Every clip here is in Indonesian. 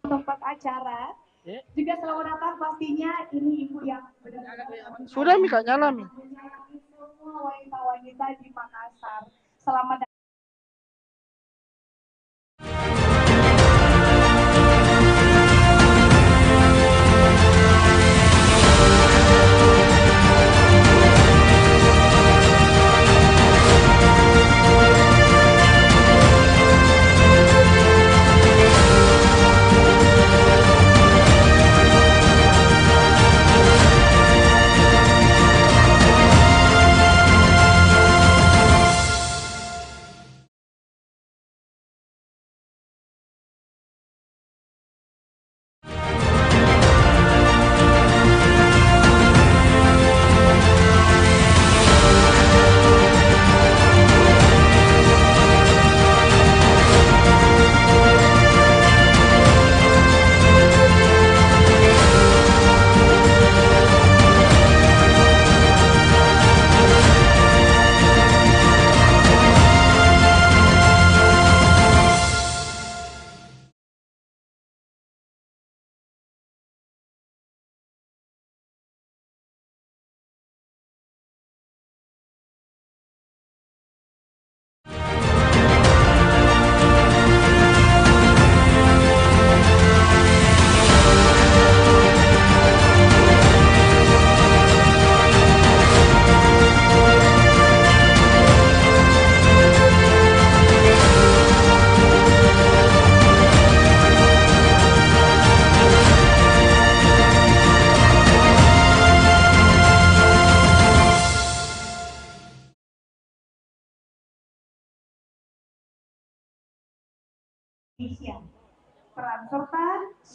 tempat acara. Juga selamat datang pastinya ini ibu yang benar-benar Sudah Mi Kak nyala Mi. menyayangi semua wanita-wanita di Makassar. Selamat datang.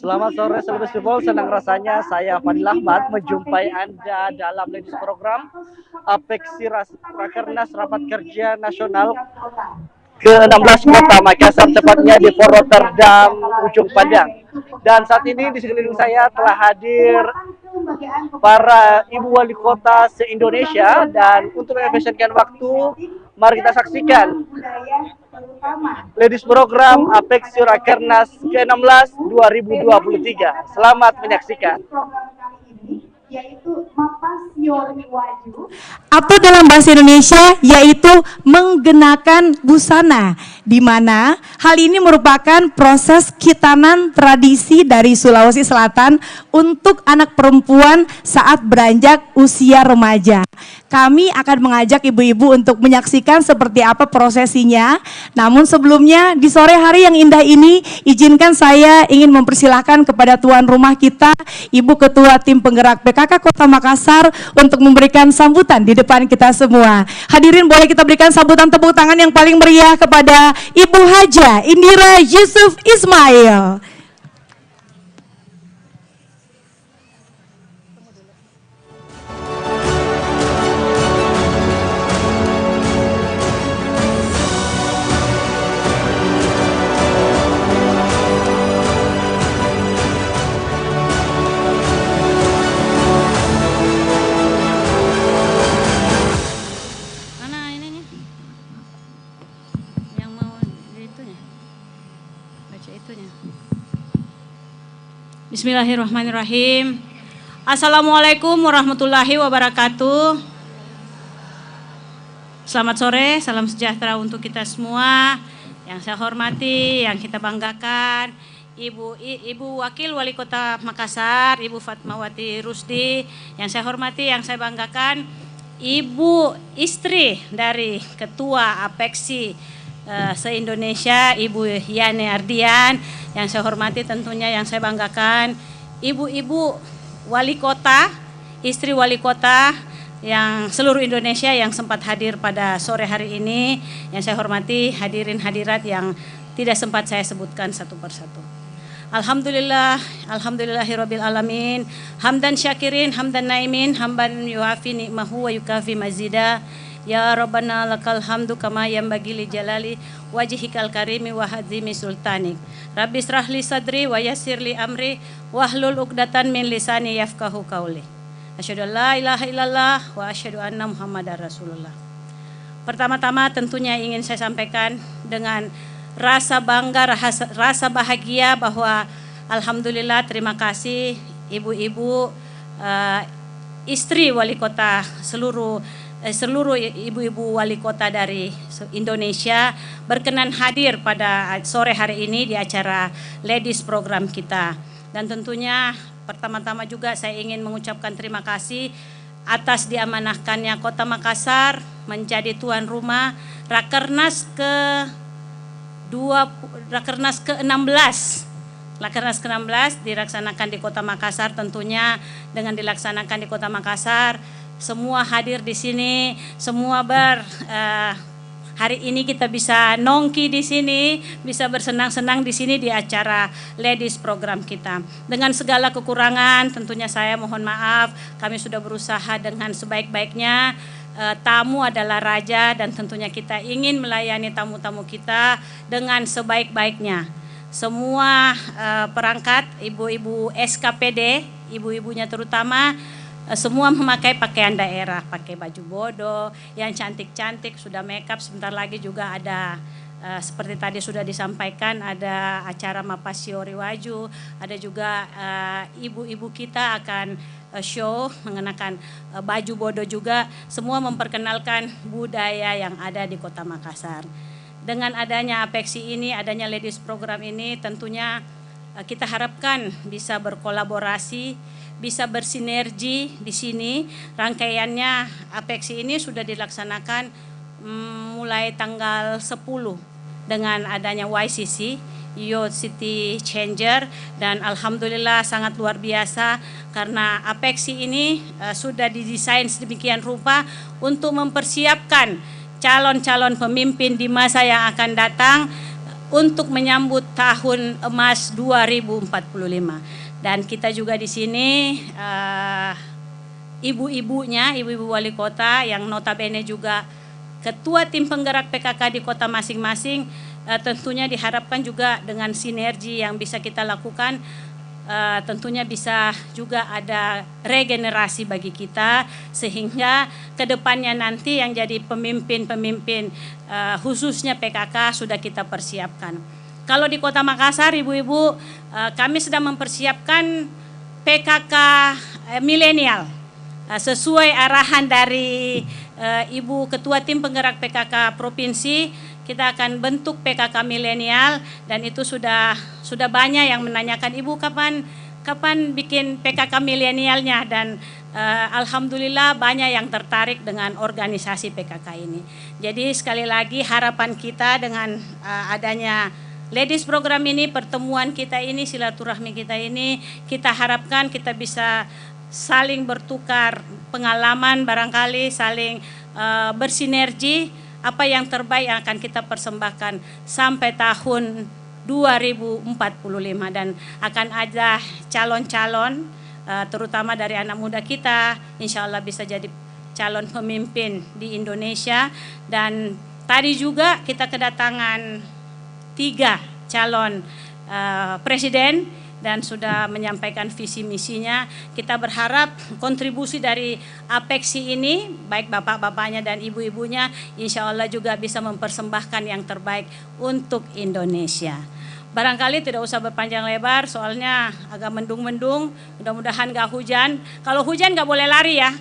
Selamat sore Sobat People, senang rasanya saya Fadil Ahmad menjumpai Anda dalam latest program Apeksi Rakernas Rapat Kerja Nasional ke-16 Kota Makassar, tepatnya di Port Rotterdam, Ujung Pandang. Dan saat ini di sekeliling saya telah hadir para ibu wali kota se-Indonesia, dan untuk mengefisienkan waktu, mari kita saksikan ladies program Apeksi Rakernas ke-16 2023. Selamat menyaksikan. Yaitu atau dalam bahasa Indonesia yaitu menggenakan busana, di mana hal ini merupakan proses khitanan tradisi dari Sulawesi Selatan untuk anak perempuan saat beranjak usia remaja. Kami akan mengajak ibu-ibu untuk menyaksikan seperti apa prosesinya. Namun sebelumnya di sore hari yang indah ini, izinkan saya ingin mempersilahkan kepada tuan rumah kita, Ibu Ketua Tim Penggerak PKK Kota Makassar, untuk memberikan sambutan di depan kita semua. Hadirin, boleh kita berikan sambutan tepuk tangan yang paling meriah kepada Ibu Haja Indira Yusuf Ismail. Bismillahirrahmanirrahim. Assalamualaikum warahmatullahi wabarakatuh. Selamat sore, salam sejahtera untuk kita semua. Yang saya hormati, yang kita banggakan, Ibu Wakil Wali Kota Makassar, Ibu Fatmawati Rusdi. Yang saya hormati, yang saya banggakan, Ibu istri dari Ketua Apeksi se-Indonesia, Ibu Yani Ardian. Yang saya hormati tentunya, yang saya banggakan, ibu-ibu wali kota, istri wali kota yang seluruh Indonesia yang sempat hadir pada sore hari ini. Yang saya hormati hadirin hadirat yang tidak sempat saya sebutkan satu persatu. Alhamdulillah, alhamdulillahirabbil alamin, hamdan syakirin, hamdan naimin, hamdan yuafi nikmahu wa yukafi mazida. Ya Rabbana lakal hamdu kama yanbaghi li jalali wajhikal karimi wa hadzimi sultanik. Rabbi israhli sadri wa yassirli amri wahlul 'uqdatan min lisani yafqahu qauli. Asyhadu an la ilaha illallah wa asyhadu anna Muhammadar Rasulullah. Pertama-tama tentunya ingin saya sampaikan dengan rasa bangga, rasa bahagia bahwa Alhamdulillah, terima kasih ibu-ibu, istri wali kota, seluruh ibu-ibu wali kota dari Indonesia berkenan hadir pada sore hari ini di acara Ladies Program kita. Dan tentunya pertama-tama juga saya ingin mengucapkan terima kasih atas diamanahkannya Kota Makassar menjadi tuan rumah Rakernas ke-16. Rakernas ke-16 dilaksanakan di Kota Makassar, tentunya dengan dilaksanakan di Kota Makassar, semua hadir di sini, semua hari ini kita bisa nongki di sini, bisa bersenang-senang di sini di acara Ladies Program kita. Dengan segala kekurangan, tentunya saya mohon maaf, kami sudah berusaha dengan sebaik-baiknya. Tamu adalah raja dan tentunya kita ingin melayani tamu-tamu kita dengan sebaik-baiknya. Semua perangkat, ibu-ibu SKPD, ibu-ibunya terutama, semua memakai pakaian daerah, pakai baju bodo, yang cantik-cantik, sudah make up, sebentar lagi juga ada seperti tadi sudah disampaikan, ada acara Mapasio Riwaju, ada juga ibu-ibu kita akan show mengenakan baju bodo juga, semua memperkenalkan budaya yang ada di Kota Makassar. Dengan adanya APEXI ini, adanya Ladies Program ini, tentunya kita harapkan bisa berkolaborasi, bisa bersinergi di sini. Rangkaiannya APEXI ini sudah dilaksanakan mulai tanggal 10 dengan adanya YCC, Youth City Changer, dan alhamdulillah sangat luar biasa karena APEXI ini sudah didesain sedemikian rupa untuk mempersiapkan calon-calon pemimpin di masa yang akan datang untuk menyambut tahun emas 2045. Dan kita juga di sini ibu-ibunya, ibu-ibu wali kota yang notabene juga ketua tim penggerak PKK di kota masing-masing, tentunya diharapkan juga dengan sinergi yang bisa kita lakukan, tentunya bisa juga ada regenerasi bagi kita sehingga kedepannya nanti yang jadi pemimpin-pemimpin khususnya PKK sudah kita persiapkan. Kalau di Kota Makassar, ibu-ibu, kami sedang mempersiapkan PKK milenial sesuai arahan dari Ibu Ketua Tim Penggerak PKK Provinsi. Kita akan bentuk PKK milenial dan itu sudah banyak yang menanyakan, Ibu kapan bikin PKK milenialnya, dan alhamdulillah banyak yang tertarik dengan organisasi PKK ini. Jadi sekali lagi harapan kita dengan adanya Ladies Program ini, pertemuan kita ini, silaturahmi kita ini, kita harapkan kita bisa saling bertukar pengalaman, barangkali saling bersinergi. Apa yang terbaik yang akan kita persembahkan sampai tahun 2045, dan akan ada calon-calon terutama dari anak muda kita, insya Allah bisa jadi calon pemimpin di Indonesia. Dan tadi juga kita kedatangan 3 calon presiden dan sudah menyampaikan visi misinya. Kita berharap kontribusi dari APEXI ini, baik bapak-bapaknya dan ibu-ibunya, insya Allah juga bisa mempersembahkan yang terbaik untuk Indonesia. Barangkali tidak usah berpanjang lebar, soalnya agak mendung-mendung, mudah-mudahan gak hujan. Kalau hujan gak boleh lari ya,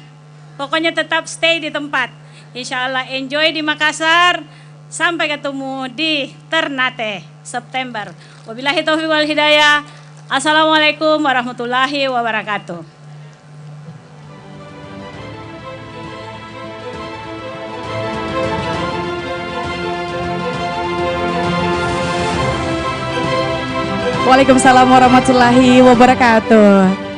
pokoknya tetap stay di tempat. Insya Allah enjoy di Makassar, sampai ketemu di Ternate, September. Wabillahi taufiq wal hidayah. Assalamualaikum warahmatullahi wabarakatuh. Waalaikumsalam warahmatullahi wabarakatuh.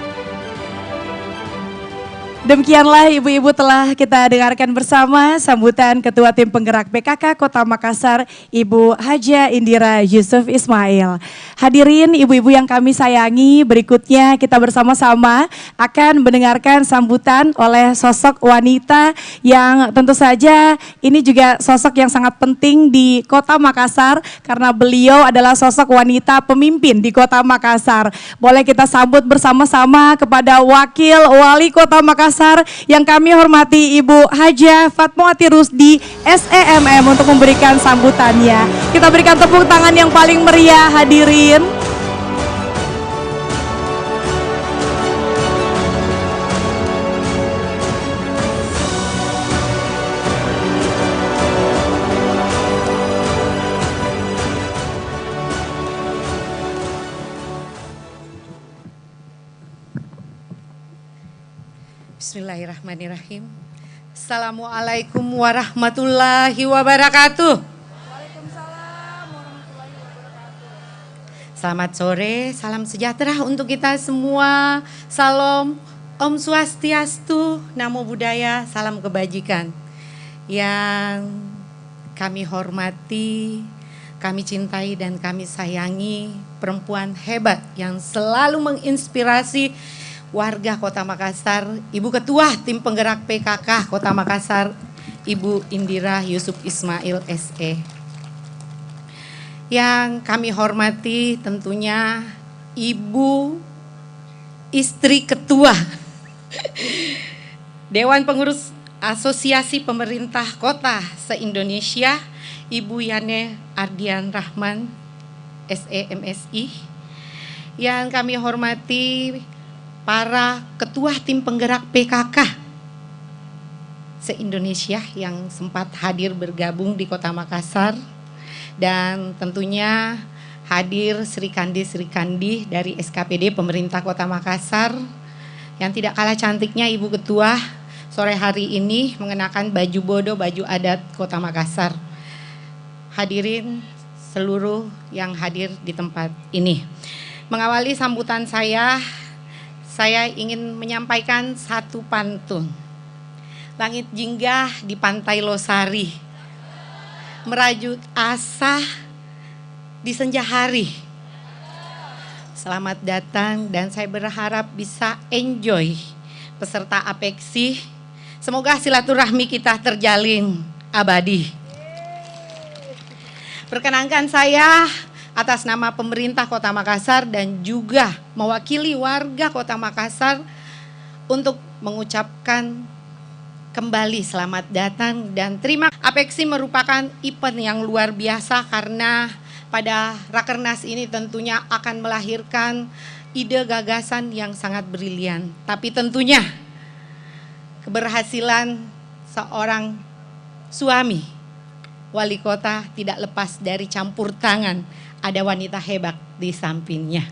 Demikianlah ibu-ibu telah kita dengarkan bersama sambutan Ketua Tim Penggerak PKK Kota Makassar, Ibu Haja Indira Yusuf Ismail. Hadirin ibu-ibu yang kami sayangi, berikutnya kita bersama-sama akan mendengarkan sambutan oleh sosok wanita yang tentu saja ini juga sosok yang sangat penting di Kota Makassar karena beliau adalah sosok wanita pemimpin di Kota Makassar. Boleh kita sambut bersama-sama kepada Wakil Wali Kota Makassar yang kami hormati Ibu Haja Fatmawati Rusdi SEMM untuk memberikan sambutannya. Kita berikan tepuk tangan yang paling meriah hadirin. Bismillahirrahmanirrahim. Assalamualaikum warahmatullahi wabarakatuh. Selamat sore, salam sejahtera untuk kita semua. Salam, Om Swastiastu, Namo Buddhaya, salam kebajikan. Yang kami hormati, kami cintai dan kami sayangi perempuan hebat yang selalu menginspirasi warga Kota Makassar, Ibu Ketua Tim Penggerak PKK Kota Makassar, Ibu Indira Yusuf Ismail SE. Yang kami hormati tentunya Ibu Istri Ketua Dewan Pengurus Asosiasi Pemerintah Kota se-Indonesia, Ibu Yane Ardian Rahman SE MSI. Yang kami hormati para ketua tim penggerak PKK se-Indonesia yang sempat hadir bergabung di Kota Makassar, dan tentunya hadir Sri Kandi dari SKPD Pemerintah Kota Makassar yang tidak kalah cantiknya Ibu Ketua sore hari ini mengenakan baju bodo, baju adat Kota Makassar. Hadirin seluruh yang hadir di tempat ini. Mengawali sambutan saya ingin menyampaikan satu pantun. Langit jingga di pantai Losari, merajut asa di senja hari. Selamat datang dan saya berharap bisa enjoy peserta Apeksi. Semoga silaturahmi kita terjalin abadi. Perkenankan saya atas nama pemerintah Kota Makassar dan juga mewakili warga Kota Makassar untuk mengucapkan kembali selamat datang dan terima. Apeksi merupakan event yang luar biasa karena pada Rakernas ini tentunya akan melahirkan ide gagasan yang sangat brilian. Tapi tentunya keberhasilan seorang suami wali kota tidak lepas dari campur tangan ada wanita hebat di sampingnya.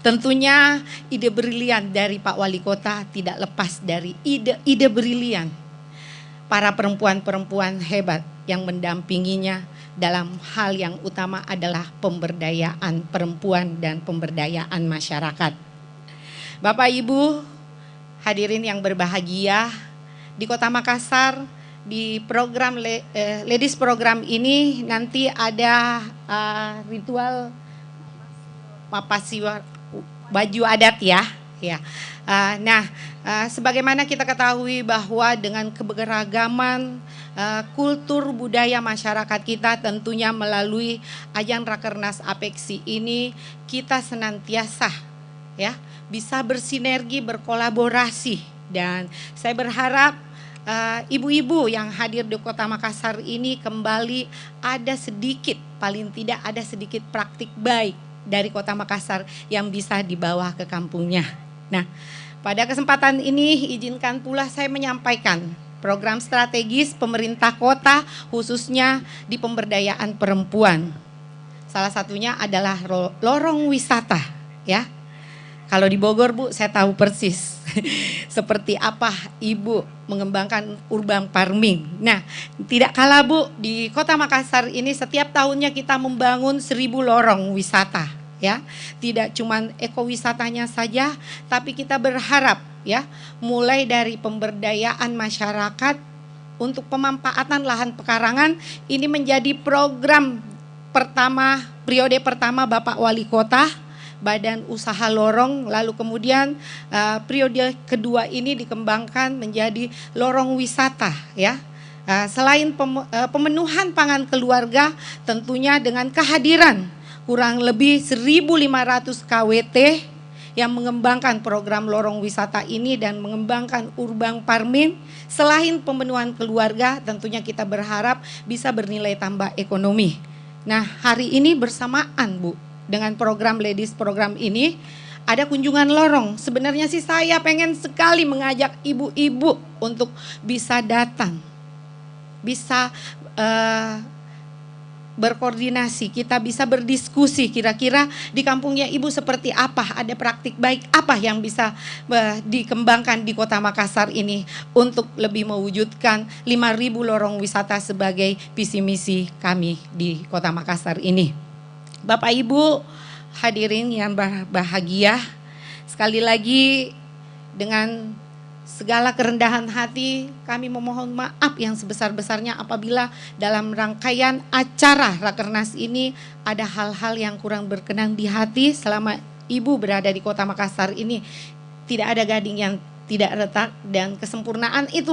Tentunya ide brilian dari Pak Wali Kota tidak lepas dari ide brilian para perempuan-perempuan hebat yang mendampinginya dalam hal yang utama adalah pemberdayaan perempuan dan pemberdayaan masyarakat. Bapak Ibu hadirin yang berbahagia, di Kota Makassar di program Ladies program ini nanti ada ritual mapasi baju adat ya. Sebagaimana kita ketahui bahwa dengan keberagaman kultur budaya masyarakat kita, tentunya melalui ajang Rakernas Apeksi ini kita senantiasa ya bisa bersinergi, berkolaborasi, dan saya berharap ibu-ibu yang hadir di Kota Makassar ini kembali ada sedikit, paling tidak ada sedikit praktik baik dari Kota Makassar yang bisa dibawa ke kampungnya. Nah, pada kesempatan ini izinkan pula saya menyampaikan program strategis pemerintah kota khususnya di pemberdayaan perempuan. Salah satunya adalah lorong wisata ya. Kalau di Bogor Bu, saya tahu persis seperti apa Ibu mengembangkan urban farming. Nah, tidak kalah Bu, di Kota Makassar ini setiap tahunnya kita membangun 1000 lorong wisata. Ya, tidak cuma ekowisatanya saja, tapi kita berharap ya, mulai dari pemberdayaan masyarakat untuk pemanfaatan lahan pekarangan ini menjadi program pertama, periode pertama Bapak Wali Kota, Badan Usaha Lorong, lalu kemudian periode kedua ini dikembangkan menjadi lorong wisata ya. Selain pemenuhan pangan keluarga, tentunya dengan kehadiran kurang lebih 1.500 KWT yang mengembangkan program lorong wisata ini dan mengembangkan urban farming. Selain pemenuhan keluarga, tentunya kita berharap bisa bernilai tambah ekonomi. Nah, hari ini bersamaan Bu, dengan program Ladies program ini ada kunjungan lorong. Sebenarnya sih saya pengen sekali mengajak ibu-ibu untuk bisa datang, bisa berkoordinasi, kita bisa berdiskusi kira-kira di kampungnya Ibu seperti apa, ada praktik baik apa yang bisa dikembangkan di Kota Makassar ini untuk lebih mewujudkan 5.000 lorong wisata sebagai visi misi kami di Kota Makassar ini. Bapak Ibu hadirin yang bahagia, sekali lagi dengan segala kerendahan hati kami memohon maaf yang sebesar-besarnya apabila dalam rangkaian acara Rakernas ini ada hal-hal yang kurang berkenan di hati. Selama Ibu berada di Kota Makassar ini tidak ada gading yang tidak retak, dan kesempurnaan itu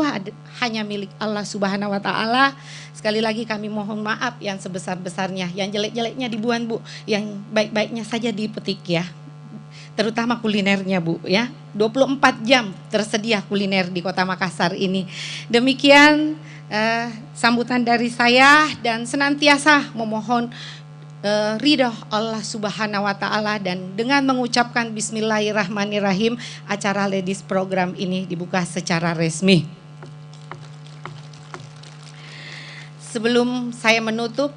hanya milik Allah Subhanahu wa Ta'ala. Sekali lagi kami mohon maaf yang sebesar-besarnya. Yang jelek-jeleknya dibuang Bu, yang baik-baiknya saja dipetik ya. Terutama kulinernya Bu ya, 24 jam tersedia kuliner di Kota Makassar ini. Demikian sambutan dari saya, dan senantiasa memohon ridho Allah Subhanahu wa Ta'ala, dan dengan mengucapkan Bismillahirrahmanirrahim acara Ladies Program ini dibuka secara resmi. Sebelum saya menutup,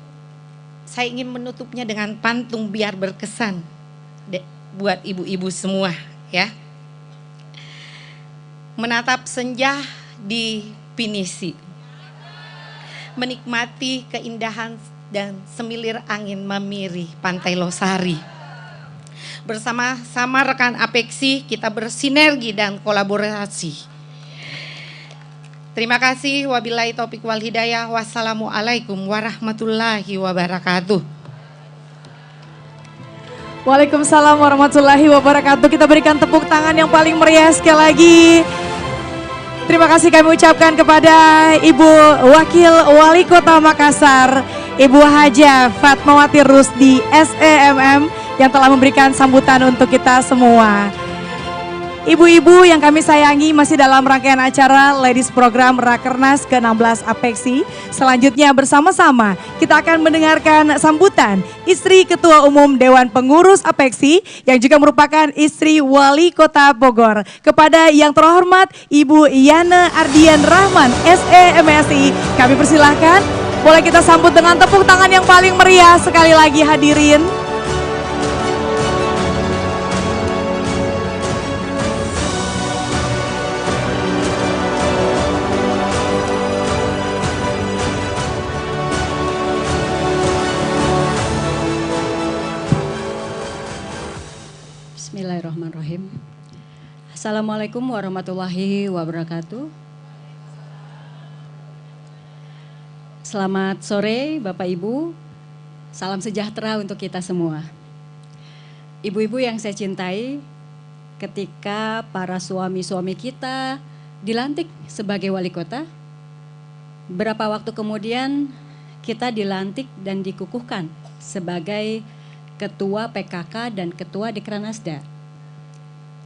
saya ingin menutupnya dengan pantun biar berkesan buat ibu-ibu semua ya. Menatap senja di Pinisi, menikmati keindahan dan semilir angin memiri Pantai Losari. Bersama-sama rekan Apeksi kita bersinergi dan kolaborasi. Terima kasih, wabillahi taufik wal hidayah. Wassalamualaikum warahmatullahi wabarakatuh. Waalaikumsalam warahmatullahi wabarakatuh. Kita berikan tepuk tangan yang paling meriah sekali lagi. Terima kasih kami ucapkan kepada Ibu Wakil Wali Kota Makassar, Ibu Haja Fatmawati Rusdi SEMM, yang telah memberikan sambutan untuk kita semua. Ibu-ibu yang kami sayangi, masih dalam rangkaian acara Ladies Program Rakernas ke-16 Apeksi. Selanjutnya bersama-sama kita akan mendengarkan sambutan istri Ketua Umum Dewan Pengurus Apeksi yang juga merupakan istri Wali Kota Bogor. Kepada yang terhormat Ibu Yana Ardian Rahman SEMSI, kami persilahkan. Boleh kita sambut dengan tepuk tangan yang paling meriah sekali lagi hadirin. Bismillahirrahmanirrahim. Assalamualaikum warahmatullahi wabarakatuh. Selamat sore Bapak Ibu. Salam sejahtera untuk kita semua. Ibu-ibu yang saya cintai, ketika para suami-suami kita dilantik sebagai wali kota, beberapa waktu kemudian kita dilantik dan dikukuhkan sebagai Ketua PKK dan Ketua Dekranasda.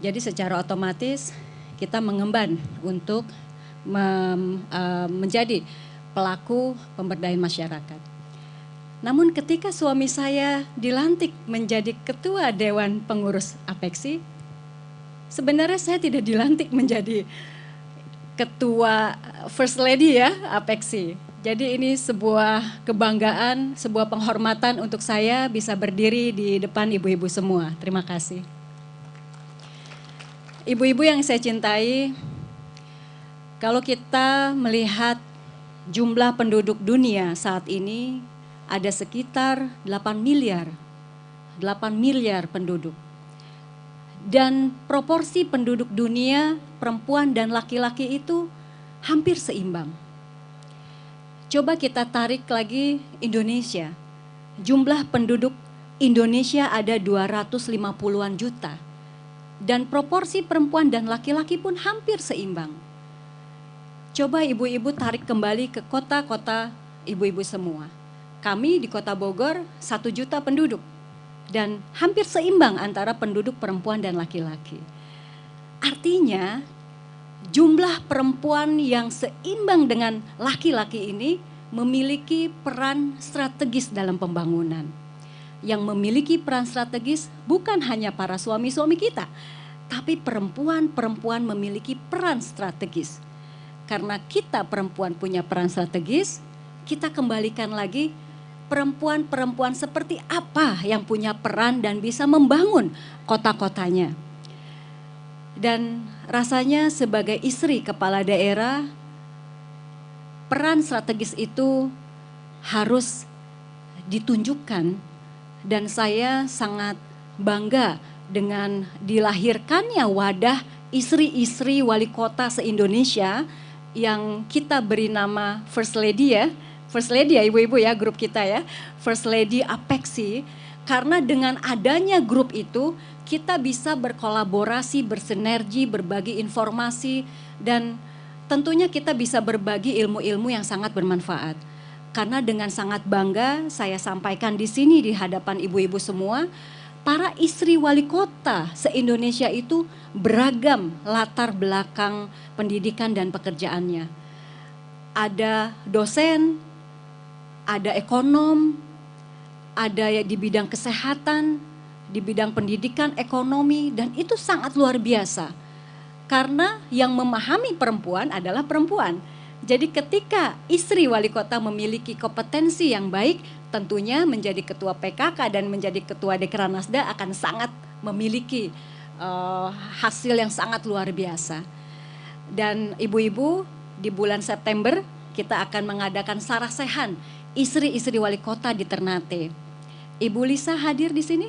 Jadi secara otomatis kita mengemban untuk menjadi pelaku pemberdayaan masyarakat. Namun ketika suami saya dilantik menjadi Ketua Dewan Pengurus Apeksi, sebenarnya saya tidak dilantik menjadi Ketua First Lady ya Apeksi. Jadi ini sebuah kebanggaan, sebuah penghormatan untuk saya bisa berdiri di depan ibu-ibu semua. Terima kasih. Ibu-ibu yang saya cintai, kalau kita melihat jumlah penduduk dunia saat ini ada sekitar 8 miliar penduduk. Dan proporsi penduduk dunia, perempuan dan laki-laki itu hampir seimbang. Coba kita tarik lagi Indonesia. Jumlah penduduk Indonesia ada 250-an juta. Dan proporsi perempuan dan laki-laki pun hampir seimbang. Coba ibu-ibu tarik kembali ke kota-kota ibu-ibu semua. Kami di Kota Bogor 1 juta penduduk. Dan hampir seimbang antara penduduk perempuan dan laki-laki. Artinya jumlah perempuan yang seimbang dengan laki-laki ini memiliki peran strategis dalam pembangunan. Yang memiliki peran strategis bukan hanya para suami-suami kita, tapi perempuan-perempuan memiliki peran strategis. Karena kita perempuan punya peran strategis, kita kembalikan lagi perempuan-perempuan seperti apa yang punya peran dan bisa membangun kota-kotanya. Dan rasanya sebagai istri kepala daerah, peran strategis itu harus ditunjukkan, dan saya sangat bangga dengan dilahirkannya wadah istri-istri wali kota se-Indonesia yang kita beri nama First Lady ya. First Lady ya ibu-ibu ya, grup kita ya, First Lady Apexi. Karena dengan adanya grup itu kita bisa berkolaborasi, bersinergi, berbagi informasi, dan tentunya kita bisa berbagi ilmu-ilmu yang sangat bermanfaat. Karena dengan sangat bangga saya sampaikan di sini di hadapan ibu-ibu semua, para istri wali kota se-Indonesia itu beragam latar belakang pendidikan dan pekerjaannya. Ada dosen, ada ekonom, ada di bidang kesehatan, di bidang pendidikan, ekonomi, dan itu sangat luar biasa. Karena yang memahami perempuan adalah perempuan. Jadi ketika istri wali kota memiliki kompetensi yang baik, tentunya menjadi ketua PKK dan menjadi ketua Dekranasda akan sangat memiliki hasil yang sangat luar biasa. Dan ibu-ibu, di bulan September kita akan mengadakan sarasehan istri-istri wali kota di Ternate. Ibu Lisa hadir di sini?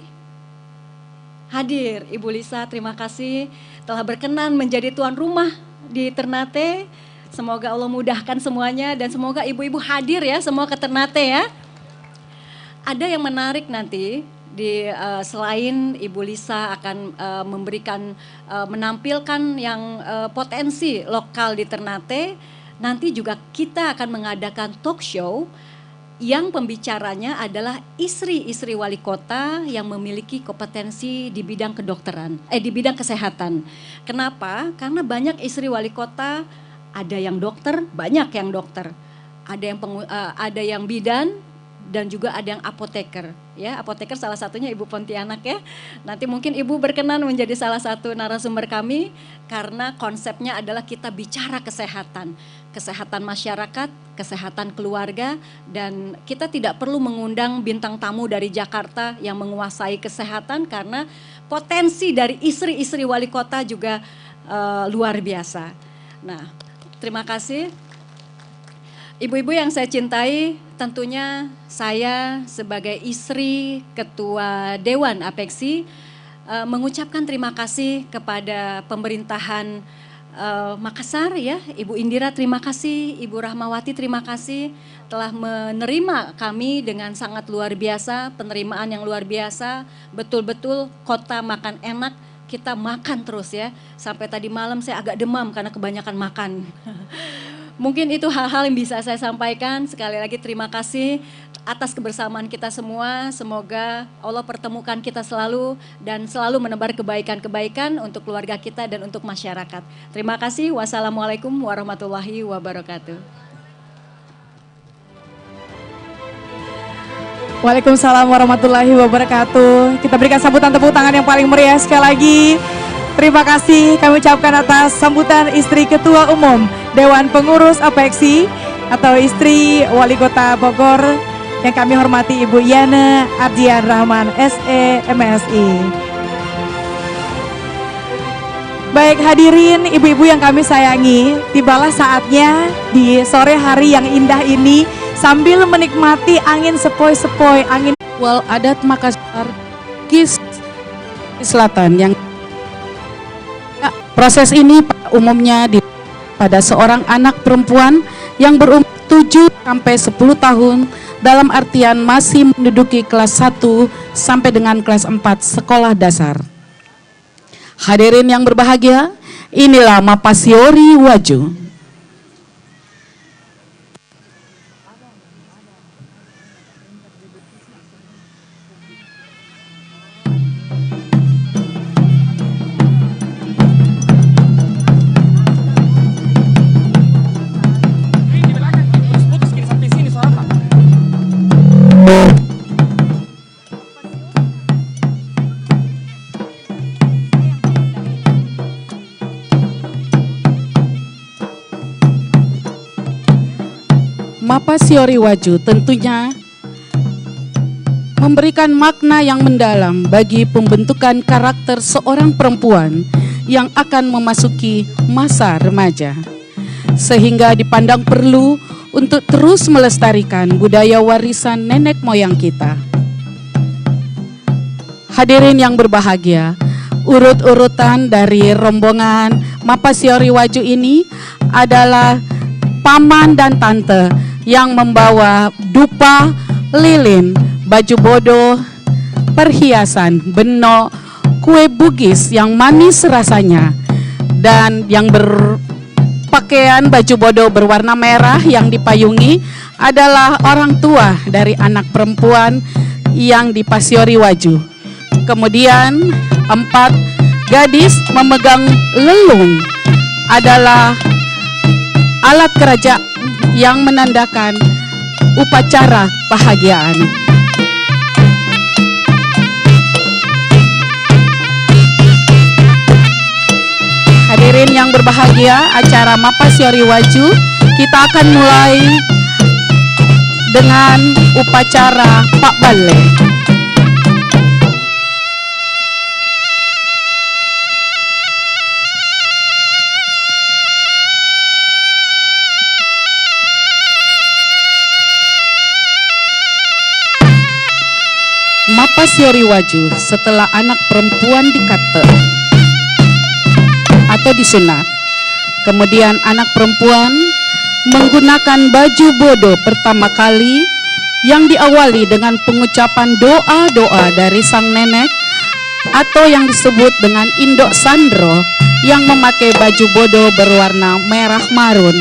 Hadir, Ibu Lisa, terima kasih telah berkenan menjadi tuan rumah di Ternate. Semoga Allah mudahkan semuanya dan semoga ibu-ibu hadir ya semua ke Ternate ya. Ada yang menarik nanti selain Ibu Lisa akan menampilkan yang potensi lokal di Ternate, nanti juga kita akan mengadakan talk show yang pembicaranya adalah istri-istri wali kota yang memiliki kompetensi di bidang kedokteran, di bidang kesehatan. Kenapa? Karena banyak istri wali kota, ada yang dokter, banyak yang dokter, ada yang bidan, dan juga ada yang apoteker. Ya, apoteker salah satunya Ibu Pontianak ya. Nanti mungkin Ibu berkenan menjadi salah satu narasumber kami karena konsepnya adalah kita bicara kesehatan. Kesehatan masyarakat, kesehatan keluarga, dan kita tidak perlu mengundang bintang tamu dari Jakarta yang menguasai kesehatan karena potensi dari istri-istri wali kota juga luar biasa. Nah, terima kasih. Ibu-ibu yang saya cintai, tentunya saya sebagai istri Ketua Dewan Apexi mengucapkan terima kasih kepada pemerintahan Makassar ya, Ibu Indira terima kasih, Ibu Rahmawati terima kasih telah menerima kami dengan sangat luar biasa, penerimaan yang luar biasa, betul-betul kota makan enak, kita makan terus ya, sampai tadi malam saya agak demam karena kebanyakan makan. Mungkin itu hal-hal yang bisa saya sampaikan. Sekali lagi terima kasih atas kebersamaan kita semua. Semoga Allah pertemukan kita selalu dan selalu menebar kebaikan-kebaikan untuk keluarga kita dan untuk masyarakat. Terima kasih. Wassalamualaikum warahmatullahi wabarakatuh. Waalaikumsalam warahmatullahi wabarakatuh. Kita berikan sambutan tepuk tangan yang paling meriah sekali lagi. Terima kasih kami ucapkan atas sambutan istri Ketua Umum Dewan Pengurus Apexi atau istri Wali Kota Bogor yang kami hormati Ibu Yana Ardian Rahman SE MSI. Baik hadirin ibu-ibu yang kami sayangi, tibalah saatnya di sore hari yang indah ini sambil menikmati angin sepoi-sepoi, angin ritual adat Makassar Kis Selatan yang proses ini umumnya pada seorang anak perempuan yang berumur 7 sampai 10 tahun dalam artian masih menduduki kelas 1 sampai dengan kelas 4 sekolah dasar. Hadirin yang berbahagia, inilah Mapasiori Waju. Mapasiori Waju tentunya memberikan makna yang mendalam bagi pembentukan karakter seorang perempuan yang akan memasuki masa remaja, sehingga dipandang perlu untuk terus melestarikan budaya warisan nenek moyang kita. Hadirin yang berbahagia, urut-urutan dari rombongan Mapasiori Waju ini adalah paman dan tante yang membawa dupa, lilin, baju bodoh, perhiasan, benok, kue bugis yang manis rasanya, dan yang berpakaian baju bodoh berwarna merah yang dipayungi adalah orang tua dari anak perempuan yang dipasiori Waju. Kemudian 4 gadis memegang lelung adalah alat kerajaan yang menandakan upacara kebahagiaan. Hadirin yang berbahagia, acara Mapasiori Waju kita akan mulai dengan upacara Pak Bale. Mapasiori Waju setelah anak perempuan dikate atau disunat. Kemudian anak perempuan menggunakan baju bodoh pertama kali yang diawali dengan pengucapan doa-doa dari sang nenek atau yang disebut dengan Indok Sandro yang memakai baju bodoh berwarna merah marun.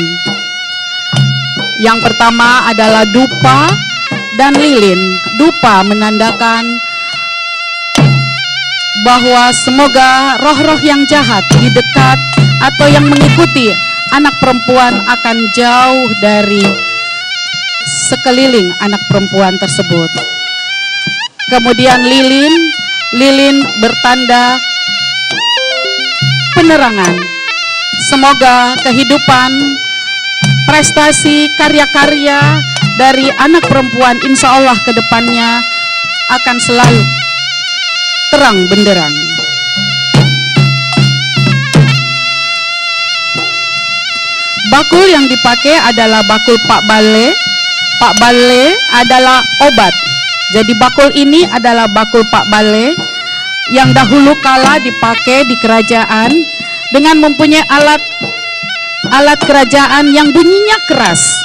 Yang pertama adalah dupa dan lilin. Dupa menandakan bahwa semoga roh-roh yang jahat di dekat atau yang mengikuti anak perempuan akan jauh dari sekeliling anak perempuan tersebut. Kemudian lilin bertanda penerangan. Semoga kehidupan, prestasi, karya-karya dari anak perempuan insya Allah ke depannya akan selalu terang benderang. Bakul yang dipakai adalah bakul Pak Bale. Pak Bale adalah obat. Jadi bakul ini adalah bakul Pak Bale yang dahulu kala dipakai di kerajaan dengan mempunyai alat kerajaan yang bunyinya keras.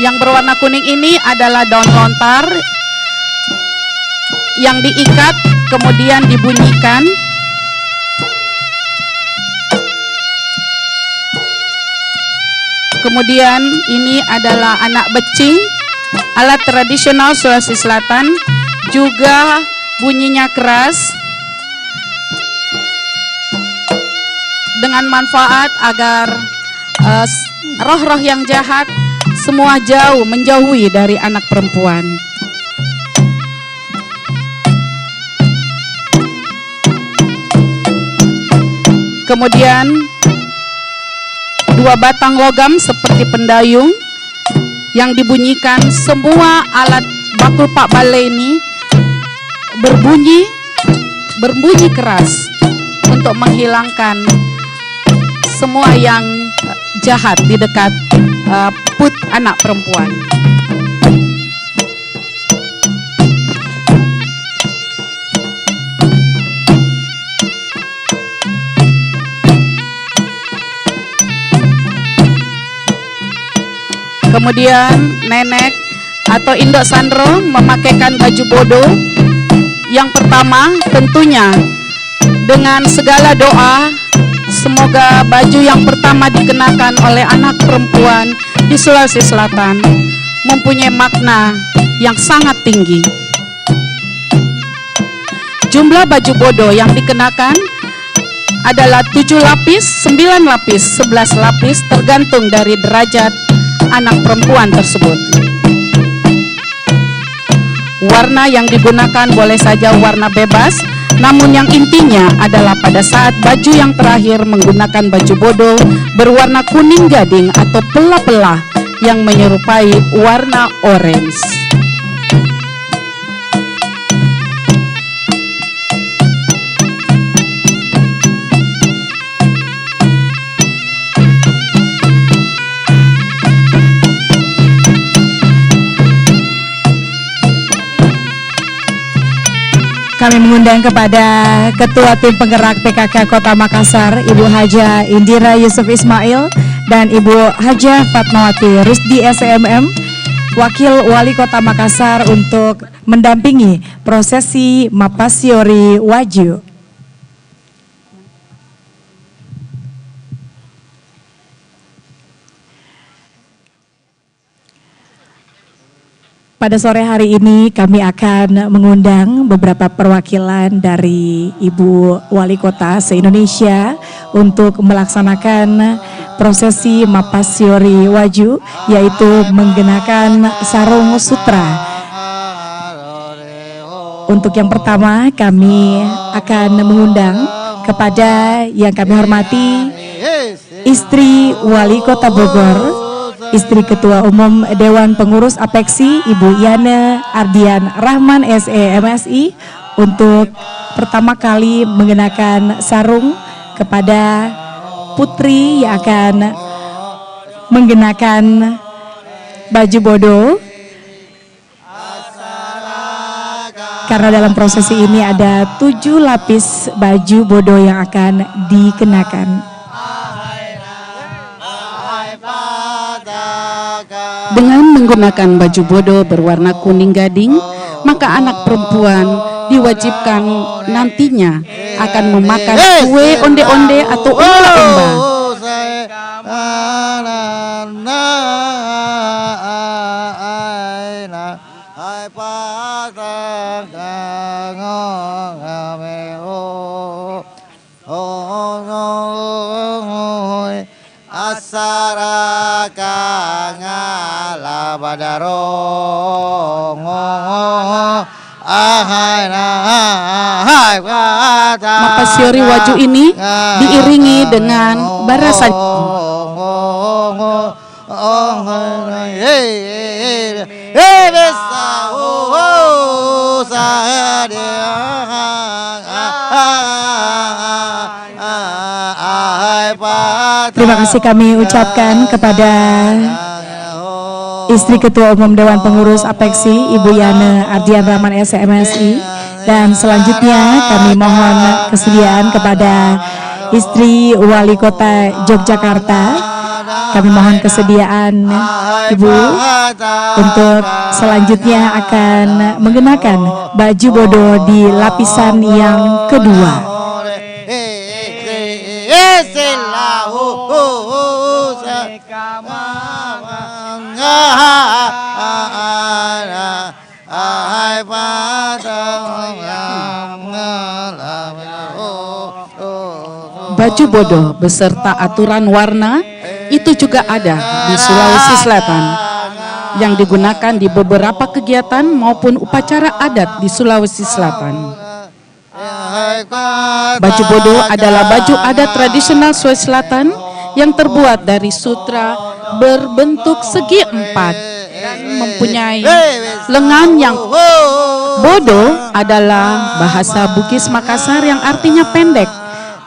Yang berwarna kuning ini adalah daun lontar yang diikat kemudian dibunyikan. Kemudian ini adalah anak becing, alat tradisional Sulawesi Selatan, juga bunyinya keras dengan manfaat agar roh-roh yang jahat semua menjauhi dari anak perempuan. Kemudian 2 batang logam seperti pendayung yang dibunyikan. Semua alat bakul Pak Bale ini berbunyi keras untuk menghilangkan semua yang jahat di dekat put anak perempuan. Kemudian nenek atau Indok Sandro memakaikan baju bodoh. Yang pertama tentunya dengan segala doa, semoga baju yang pertama dikenakan oleh anak perempuan di Sulawesi Selatan mempunyai makna yang sangat tinggi. Jumlah baju bodoh yang dikenakan adalah 7 lapis, 9 lapis, 11 lapis tergantung dari derajat anak perempuan tersebut. Warna yang digunakan boleh saja warna bebas, namun yang intinya adalah pada saat baju yang terakhir menggunakan baju bodoh berwarna kuning gading atau pelah-pelah yang menyerupai warna orange. Kami mengundang kepada Ketua Tim Penggerak PKK Kota Makassar, Ibu Haja Indira Yusuf Ismail, dan Ibu Haja Fatmawati Rusdi SMM, Wakil Wali Kota Makassar untuk mendampingi prosesi Mapasiori Waju. Pada sore hari ini kami akan mengundang beberapa perwakilan dari Ibu Wali Kota se-Indonesia untuk melaksanakan prosesi Mapasiori Waju, yaitu menggunakan sarung sutra. Untuk yang pertama kami akan mengundang kepada yang kami hormati istri Wali Kota Bogor, istri Ketua Umum Dewan Pengurus Apeksi, Ibu Yana Ardian Rahman SE/MSI, untuk pertama kali mengenakan sarung kepada putri yang akan mengenakan baju bodo. Karena dalam prosesi ini ada 7 lapis baju bodo yang akan dikenakan. Dengan menggunakan baju bodo berwarna kuning gading, maka anak perempuan diwajibkan nantinya akan memakan kue onde-onde atau umba-umba. Mapasiori Waju ini diiringi dengan barasan. Terima kasih kami ucapkan kepada istri Ketua Umum Dewan Pengurus Apeksi, Ibu Yana Ardian Rahman SMSI, dan selanjutnya kami mohon kesediaan kepada istri Wali Kota Yogyakarta. Kami mohon kesediaan Ibu untuk selanjutnya akan mengenakan baju bodo di lapisan yang kedua. Baju bodo beserta aturan warna itu juga ada di Sulawesi Selatan, yang digunakan di beberapa kegiatan maupun upacara adat di Sulawesi Selatan. Baju bodo adalah baju adat tradisional Sulawesi Selatan yang terbuat dari sutra berbentuk segi empat dan mempunyai lengan yang bodo adalah bahasa Bugis Makassar yang artinya pendek.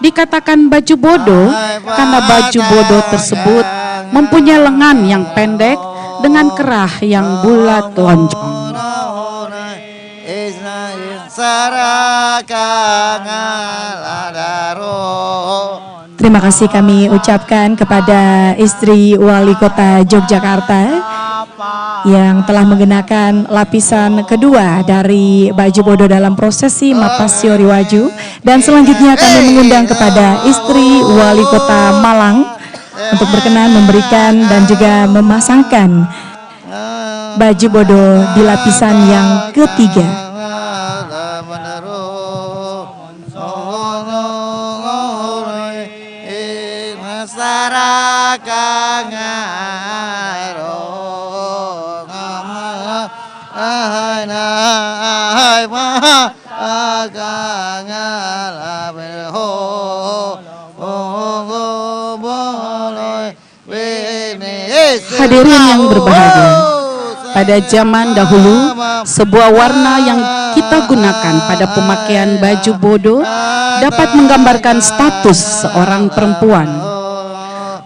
Dikatakan baju bodo karena baju bodo tersebut mempunyai lengan yang pendek dengan kerah yang bulat lonjong. Terima kasih kami ucapkan kepada istri Wali Kota Yogyakarta yang telah mengenakan lapisan kedua dari baju bodo dalam prosesi Mapasiori Waju. Dan selanjutnya kami mengundang kepada istri Wali Kota Malang untuk berkenan memberikan dan juga memasangkan baju bodo di lapisan yang ketiga. Hadirin yang berbahagia, pada zaman dahulu, sebuah warna yang kita gunakan pada pemakaian baju bodo dapat menggambarkan status seorang perempuan.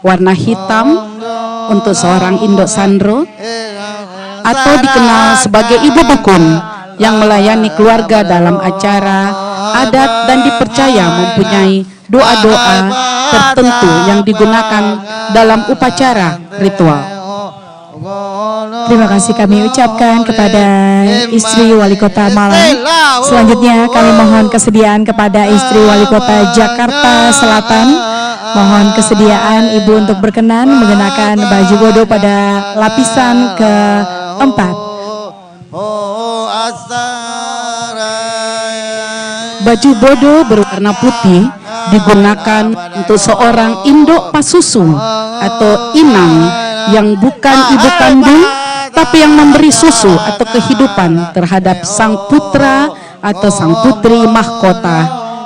Warna hitam untuk seorang induk sandro atau dikenal sebagai ibu dukun yang melayani keluarga dalam acara adat dan dipercaya mempunyai doa-doa tertentu yang digunakan dalam upacara ritual. Terima kasih kami ucapkan kepada istri Wali Kota Malang. Selanjutnya kami mohon kesediaan kepada istri Wali Kota Jakarta Selatan. Mohon kesediaan Ibu untuk berkenan mengenakan baju bodo pada lapisan keempat. Baju bodo berwarna putih digunakan untuk seorang induk pasusu atau inang yang bukan ibu kandung tapi yang memberi susu atau kehidupan terhadap sang putra atau sang putri mahkota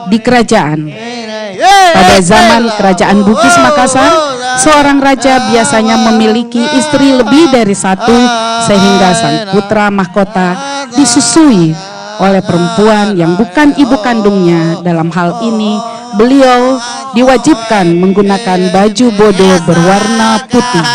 di kerajaan. Pada zaman kerajaan Bugis Makassar, seorang raja biasanya memiliki istri lebih dari satu sehingga sang putra mahkota disusui oleh perempuan yang bukan ibu kandungnya. Dalam hal ini, beliau diwajibkan menggunakan baju bodo berwarna putih.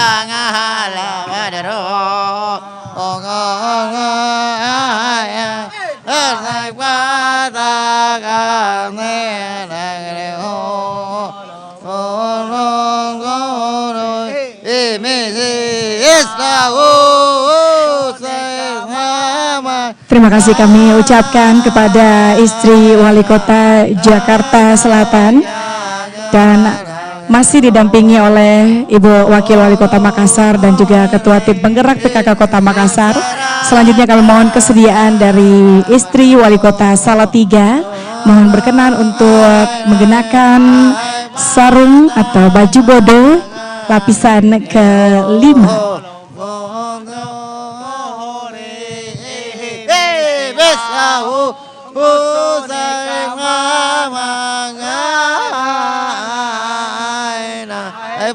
Terima kasih kami ucapkan kepada istri Wali Kota Jakarta Selatan dan masih didampingi oleh Ibu Wakil Wali Kota Makassar dan juga Ketua Tim Penggerak PKK Kota Makassar. Selanjutnya kami mohon kesediaan dari istri Wali Kota Salatiga. Mohon berkenan untuk mengenakan sarung atau baju bodo lapisan kelima.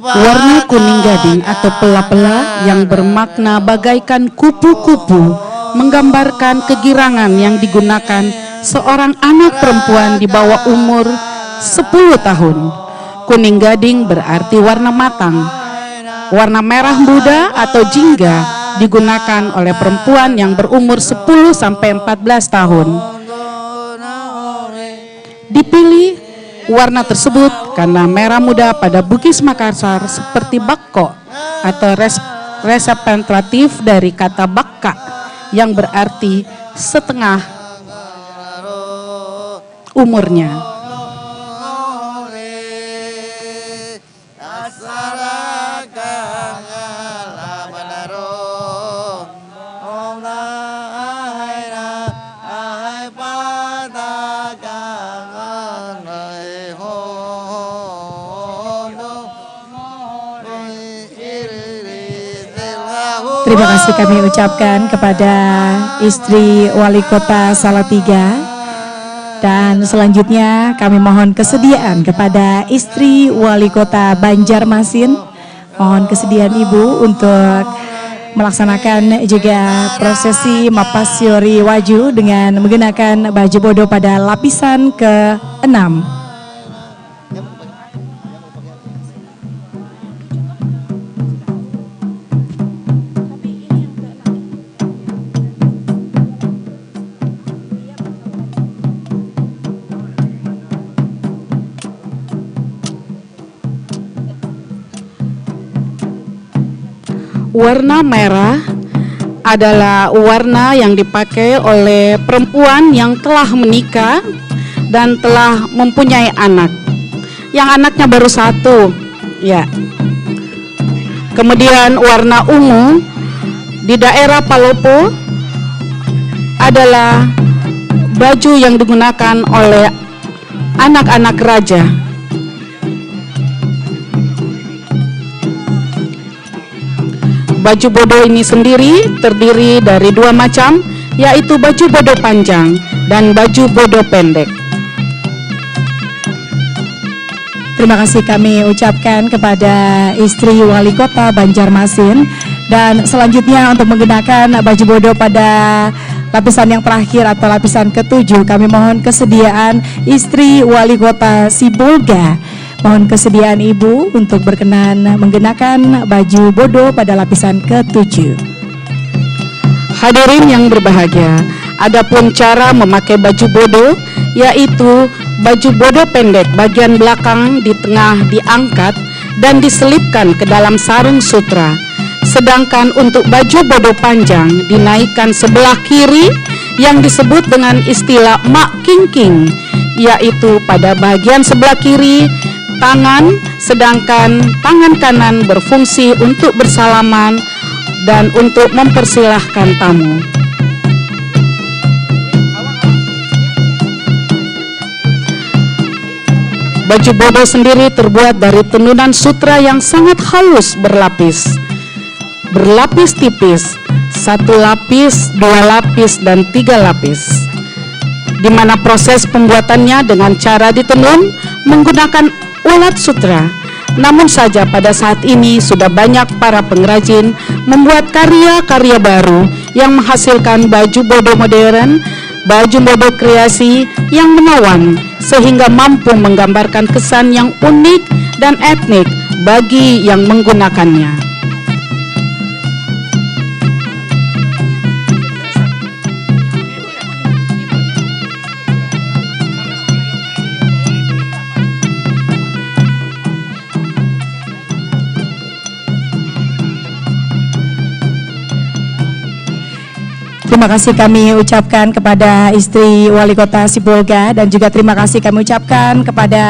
Warna kuning gading atau pela-pela yang bermakna bagaikan kupu-kupu menggambarkan kegirangan yang digunakan seorang anak perempuan di bawah umur 10 tahun. Kuning gading berarti warna matang. Warna merah muda atau jingga digunakan oleh perempuan yang berumur 10 sampai 14 tahun. Dipilih warna tersebut karena merah muda pada Bugis Makassar seperti bakko atau representatif dari kata bakka yang berarti setengah umurnya. Terima kasih kami ucapkan kepada istri Wali Kota Salatiga. Dan selanjutnya kami mohon kesediaan kepada istri Wali Kota Banjarmasin. Mohon kesediaan Ibu untuk melaksanakan juga prosesi Mapasyori Waju dengan menggunakan baju bodo pada lapisan ke-6. Warna merah adalah warna yang dipakai oleh perempuan yang telah menikah dan telah mempunyai anak. Yang anaknya baru satu, ya. Kemudian warna ungu di daerah Palopo adalah baju yang digunakan oleh anak-anak raja. Baju bodo ini sendiri terdiri dari dua macam, yaitu baju bodo panjang dan baju bodo pendek. Terima kasih kami ucapkan kepada istri Wali Kota Banjarmasin. Dan selanjutnya untuk mengenakan baju bodo pada lapisan yang terakhir atau lapisan ke-7, kami mohon kesediaan istri Wali Kota Sibolga. Mohon kesediaan Ibu untuk berkenan mengenakan baju bodo pada lapisan ke-7. Hadirin yang berbahagia, adapun cara memakai baju bodo yaitu baju bodo pendek bagian belakang di tengah diangkat dan diselipkan ke dalam sarung sutra. Sedangkan untuk baju bodo panjang dinaikkan sebelah kiri yang disebut dengan istilah mak kingking, yaitu pada bagian sebelah kiri tangan, sedangkan tangan kanan berfungsi untuk bersalaman dan untuk mempersilahkan tamu. Baju bodo sendiri terbuat dari tenunan sutra yang sangat halus berlapis tipis, 1 lapis, 2 lapis, dan 3 lapis. Di mana proses pembuatannya dengan cara ditenun menggunakan ulat sutra. Namun saja pada saat ini sudah banyak para pengrajin membuat karya-karya baru yang menghasilkan baju bodo modern, baju bodo kreasi yang menawan sehingga mampu menggambarkan kesan yang unik dan etnik bagi yang menggunakannya. Terima kasih kami ucapkan kepada istri Wali Kota Sibolga dan juga terima kasih kami ucapkan kepada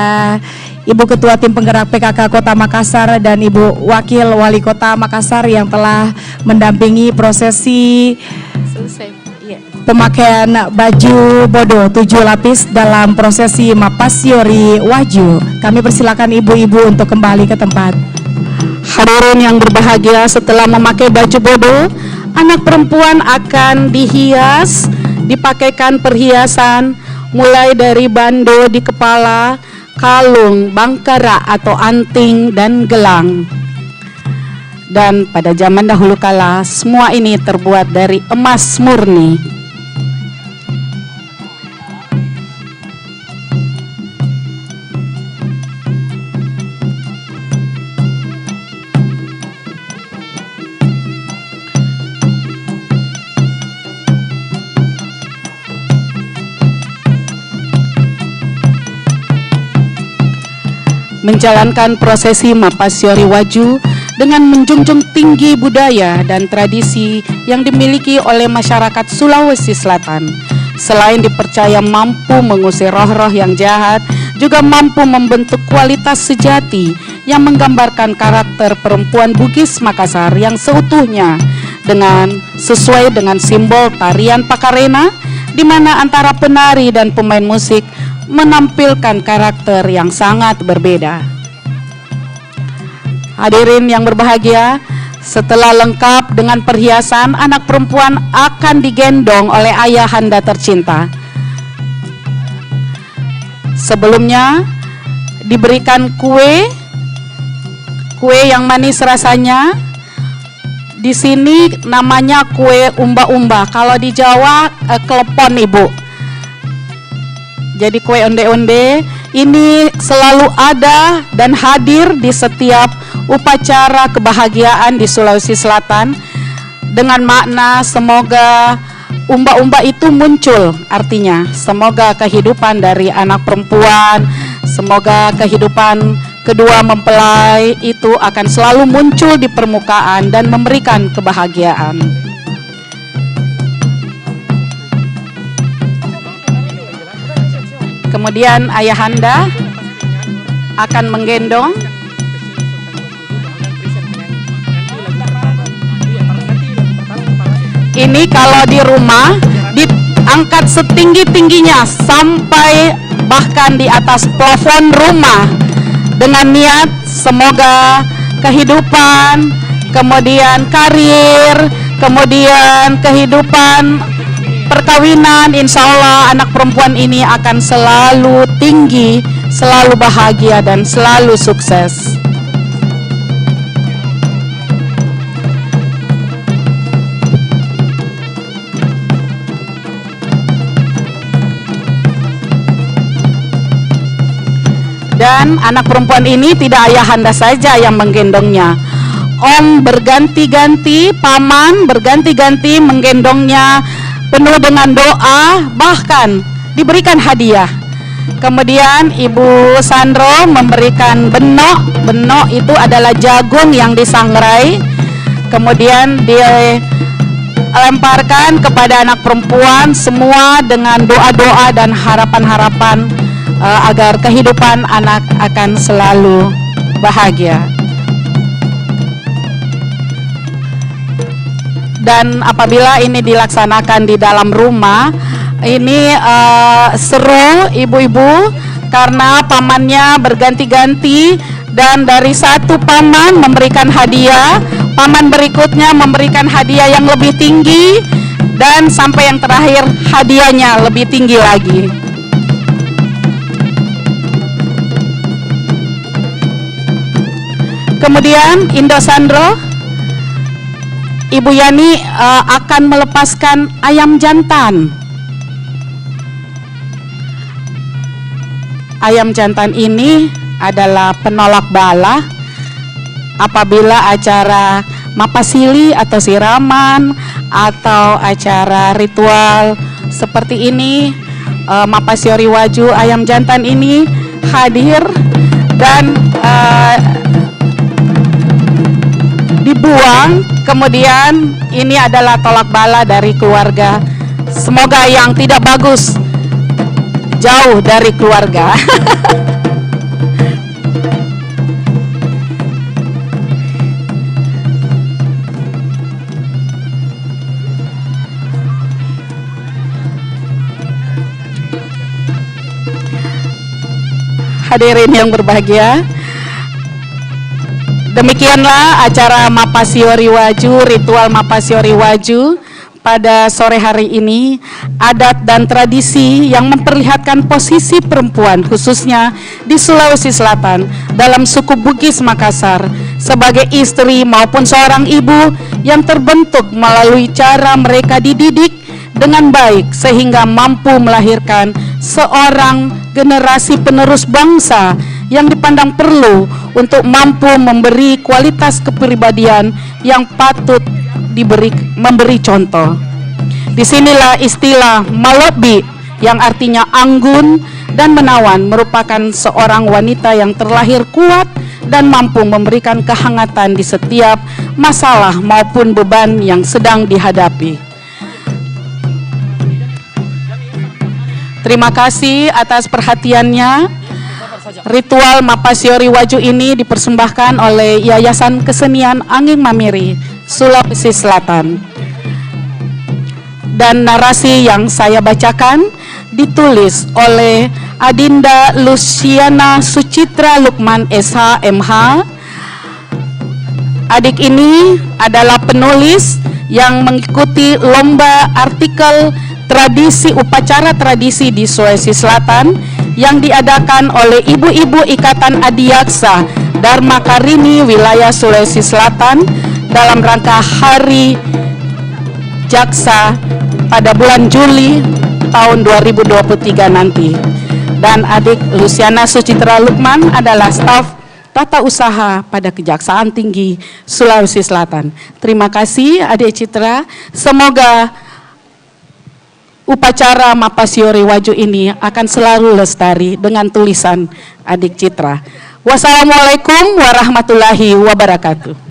Ibu Ketua Tim Penggerak PKK Kota Makassar dan Ibu Wakil Wali Kota Makassar yang telah mendampingi prosesi pemakaian baju bodo 7 lapis dalam prosesi Mapasyori Waju. Kami persilakan ibu-ibu untuk kembali ke tempat. Hadirin yang berbahagia, setelah memakai baju bodo, anak perempuan akan dihias, dipakaikan perhiasan mulai dari bando di kepala, kalung, bangkara atau anting, dan gelang. Dan pada zaman dahulu kala, semua ini terbuat dari emas murni. Menjalankan prosesi Mapasyori Waju dengan menjunjung tinggi budaya dan tradisi yang dimiliki oleh masyarakat Sulawesi Selatan. Selain dipercaya mampu mengusir roh-roh yang jahat, juga mampu membentuk kualitas sejati yang menggambarkan karakter perempuan Bugis Makassar yang seutuhnya dengan sesuai dengan simbol tarian Pakarena, di mana antara penari dan pemain musik menampilkan karakter yang sangat berbeda. Hadirin yang berbahagia, setelah lengkap dengan perhiasan, anak perempuan akan digendong oleh ayahanda tercinta. Sebelumnya diberikan kue yang manis rasanya. Di sini namanya kue umba-umba. Kalau di Jawa klepon, Ibu. Jadi kue onde-onde ini selalu ada dan hadir di setiap upacara kebahagiaan di Sulawesi Selatan dengan makna semoga umba-umba itu muncul, artinya semoga kehidupan dari anak perempuan, semoga kehidupan kedua mempelai itu akan selalu muncul di permukaan dan memberikan kebahagiaan. Kemudian ayahanda akan menggendong. Ini kalau di rumah diangkat setinggi-tingginya sampai bahkan di atas plafon rumah dengan niat semoga kehidupan, kemudian karir, kemudian kehidupan perkawinan, insya Allah anak perempuan ini akan selalu tinggi selalu bahagia dan selalu sukses. Dan anak perempuan ini tidak ayahanda saja yang menggendongnya. Om berganti-ganti, paman berganti-ganti menggendongnya penuh dengan doa, bahkan diberikan hadiah. Kemudian Ibu Sandro memberikan benok. Benok itu adalah jagung yang disangrai. Kemudian dilemparkan kepada anak perempuan, semua dengan doa-doa dan harapan-harapan agar kehidupan anak akan selalu bahagia. Dan apabila ini dilaksanakan di dalam rumah, ini seru ibu-ibu karena pamannya berganti-ganti, dan dari satu paman memberikan hadiah, paman berikutnya memberikan hadiah yang lebih tinggi, dan sampai yang terakhir hadiahnya lebih tinggi lagi. Kemudian Indo Sandro, Ibu Yani akan melepaskan ayam jantan. Ayam jantan ini adalah penolak bala apabila acara mapasili atau siraman atau acara ritual seperti ini. Mapasiori Waju ayam jantan ini hadir dan dibuang. Kemudian ini adalah tolak bala dari keluarga. Semoga yang tidak bagus jauh dari keluarga. Hadirin yang berbahagia, demikianlah acara Mapasiori Waju, ritual Mapasiori Waju pada sore hari ini. Adat dan tradisi yang memperlihatkan posisi perempuan khususnya di Sulawesi Selatan dalam suku Bugis Makassar sebagai istri maupun seorang ibu yang terbentuk melalui cara mereka dididik dengan baik sehingga mampu melahirkan seorang generasi penerus bangsa yang dipandang perlu untuk mampu memberi kualitas kepribadian yang patut memberi contoh. Disinilah istilah Malotbi yang artinya anggun dan menawan merupakan seorang wanita yang terlahir kuat dan mampu memberikan kehangatan di setiap masalah maupun beban yang sedang dihadapi. Terima kasih atas perhatiannya. Ritual Mapasiori Waju ini dipersembahkan oleh Yayasan Kesenian Angin Mamiri, Sulawesi Selatan. Dan narasi yang saya bacakan ditulis oleh Adinda Luciana Sucitra Lukman SH MH. Adik ini adalah penulis yang mengikuti lomba artikel tradisi upacara tradisi di Sulawesi Selatan yang diadakan oleh Ibu-Ibu Ikatan Adiaksa Dharma Karini wilayah Sulawesi Selatan dalam rangka Hari Jaksa pada bulan Juli tahun 2023 nanti. Dan adik Luciana Sucitra Lukman adalah staf tata usaha pada Kejaksaan Tinggi Sulawesi Selatan. Terima kasih adik Citra, semoga upacara Mapasiori Waju ini akan selalu lestari dengan tulisan adik Citra. Wassalamualaikum warahmatullahi wabarakatuh.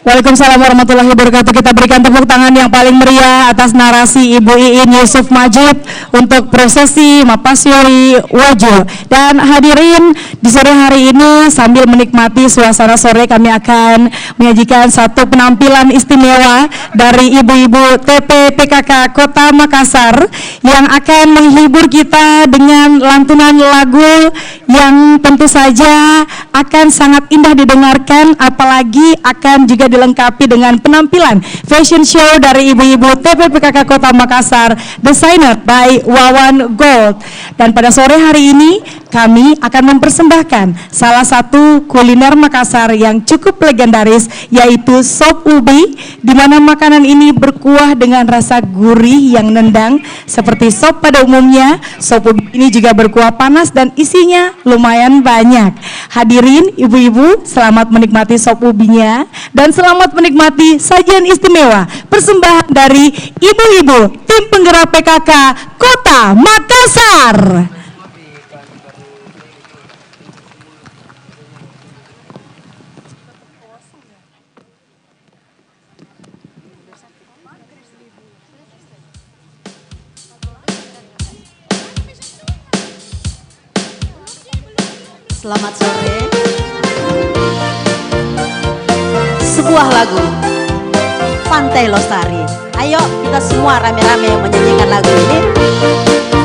Waalaikumsalam warahmatullahi wabarakatuh. Kita berikan tepuk tangan yang paling meriah atas narasi Ibu Iin Yusuf Majid untuk prosesi Mapasiori Waju. Dan hadirin, di sore hari ini sambil menikmati suasana sore, kami akan menyajikan satu penampilan istimewa dari ibu-ibu TP PKK Kota Makassar yang akan menghibur kita dengan lantunan lagu yang tentu saja akan sangat indah didengarkan, apalagi akan juga dilengkapi dengan penampilan fashion show dari ibu-ibu TPPKK Kota Makassar, Designer by Wawan Gold. Dan pada sore hari ini kami akan mempersembahkan salah satu kuliner Makassar yang cukup legendaris, yaitu sop ubi, di mana makanan ini berkuah dengan rasa gurih yang nendang seperti sop pada umumnya. Sop ubi ini juga berkuah panas dan isinya lumayan banyak. Hadirin ibu-ibu, selamat menikmati sop ubinya dan selamat menikmati sajian istimewa persembahan dari ibu-ibu tim penggerak PKK Kota Makassar. Selamat sore. Sebuah lagu Pantai Losari. Ayo kita semua rame-rame menyanyikan lagu ini.